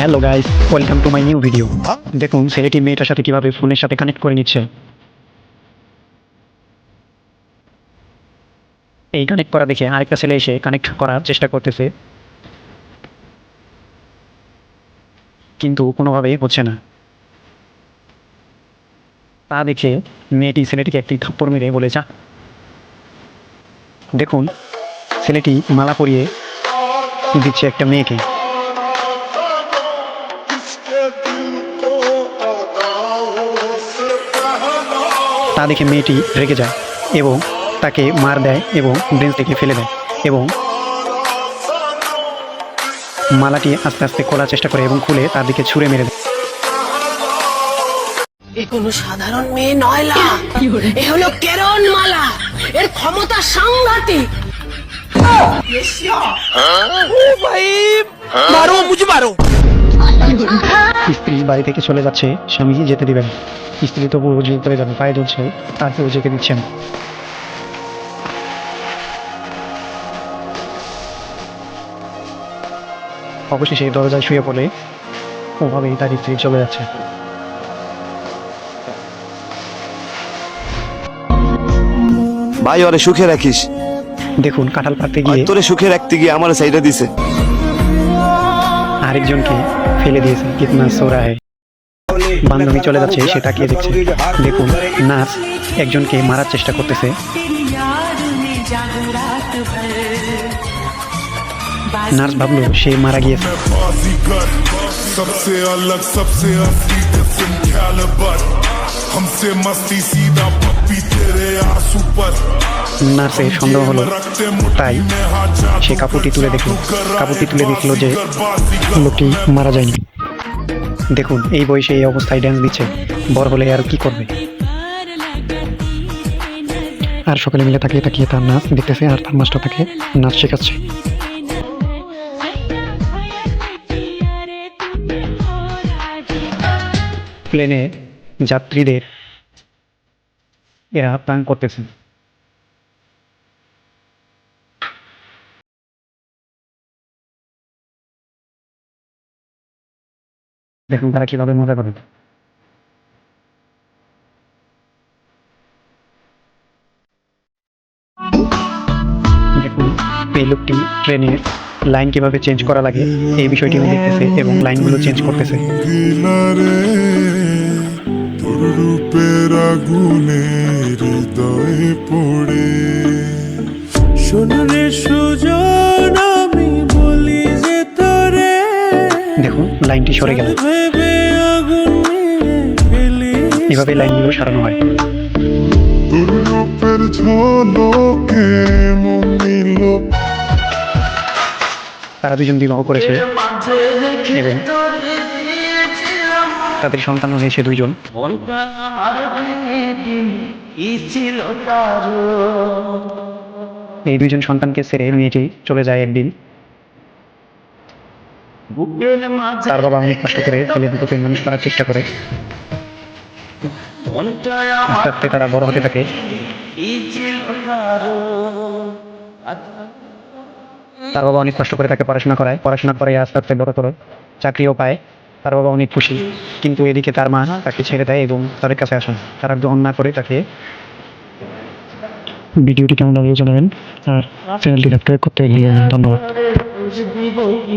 Hello guys, welcome to my new video. দেখুন ছেলেটি মেয়েটার সাথে কিভাবে ফোনের সাথে কানেক্ট করে নিচ্ছে। এই কানেক্ট করা দেখে আরেকটা ছেলে এসে কানেক্ট করার চেষ্টা করতেছে, কিন্তু কোনোভাবেই হচ্ছে না। তা দেখে মেয়েটি ছেলেটিকে একটি থাপ্পড় মেরে বলে যা। দেখুন ছেলেটি মালা পরিয়ে দিচ্ছে একটা মেয়েকে। তা দেখে মেয়েটি রেগে যায় এবং তাকে মার দেয় এবং ব্রেঞ্চ থেকে ফেলে দেয় এবং মালাটি আস্তে আস্তে খোলার চেষ্টা করে এবং খুলে তার দিকে ছুঁড়ে মেরে দেয়। এ কোনো সাধারণ মেয়ে নয় লা, এ হলো কেরন মালা। এর ক্ষমতা সাংঘাতিক। মারো মুঝে মারো। স্ত্রী বাড়ি থেকে চলে যাচ্ছে, স্বামী যেতে দিবেন। স্ত্রী তবু করে যাবে, পায়ে ধরছে, তার কেউ যেতে দিচ্ছেন। অবশেষে দরজায় শুয়ে পড়ে ওভাবেই তার স্ত্রী চলে যাচ্ছে। ভাই ওরে সুখে রাখিস। দেখুন কাঁঠাল পাড়তে গিয়ে তোরে সুখে রাখতে গিয়ে আমার সাইডে দিছে, আরেকজনকে ফেলে দিয়েছে। কিতনা সোরা হ্যায়। বান্ধবী চলে যাচ্ছে, সে তাকিয়ে দেখছে। দেখুন নার্স একজনকে মারার চেষ্টা করতেছে। নার্স ভাবলো সে মারা গিয়েছে। सबसे अलग सबसे असली किस्म कैलिबर हमसे मस्ती सीधा पप्पी तेरे आंसू पर নার্সের সন্দেহ হলো, তাই সে কাপড়টি তুলে দেখলো। কাপড়টি তুলে দেখলো যে লোকটি মারা যায়নি। দেখুন এই বয়সে এই অবস্থায় ড্যান্স দিচ্ছে, বড় হলে আর কি করবে। আর সকলে মিলে তাকিয়ে তাকিয়ে তার নাচ দেখতেছে, আর তার মাস্টার তাকে নাচ শেখাচ্ছে। প্লেনে যাত্রীদের এরা প্ল্যান করতেছে। দেখুন তারা কিভাবে মজা করে। দেখুন এই লোকটি ট্রেনের লাইন কিভাবে চেঞ্জ করা লাগে এই বিষয়টি দেখতেছে এবং লাইনগুলো চেঞ্জ করতেছে। তোর রূপের আগুনে হৃদয়ে পড়ে শুনলে সুজন আমি বলি যে তোরে। দেখুন লাইনটি সরে গেল। এভাবে লাইনগুলো সারানো হয়। তোর রূপের ঝলকে মন নিল। তারা দুজন বিবাহ করেছে এবং তাদের সন্তান হয়েছে দুইজন। এই দুইজন সন্তানকে ছেড়ে মেয়েটি চলে যায় একদিন। তার বাবা অনেক কষ্ট করে ছেলে দুটোকে মানুষ করার চেষ্টা করে। আস্তে আস্তে তারা বড় হতে থাকে। তার বাবা অনেক কষ্ট করে তাকে পড়াশোনা করায়, পড়াশোনা করে আস্তে আস্তে বড় করে চাকরিও পায়। তার বাবা অনেক খুশি, কিন্তু এদিকে তার মা তাকে ছেড়ে দেয় এবং তাদের কাছে আসেন। তারা গ্রহণ না করে তাকে। ভিডিওটি কেমন লাগে জানাবেন আর চ্যানেলটি সাবস্ক্রাইব করতে ধন্যবাদ।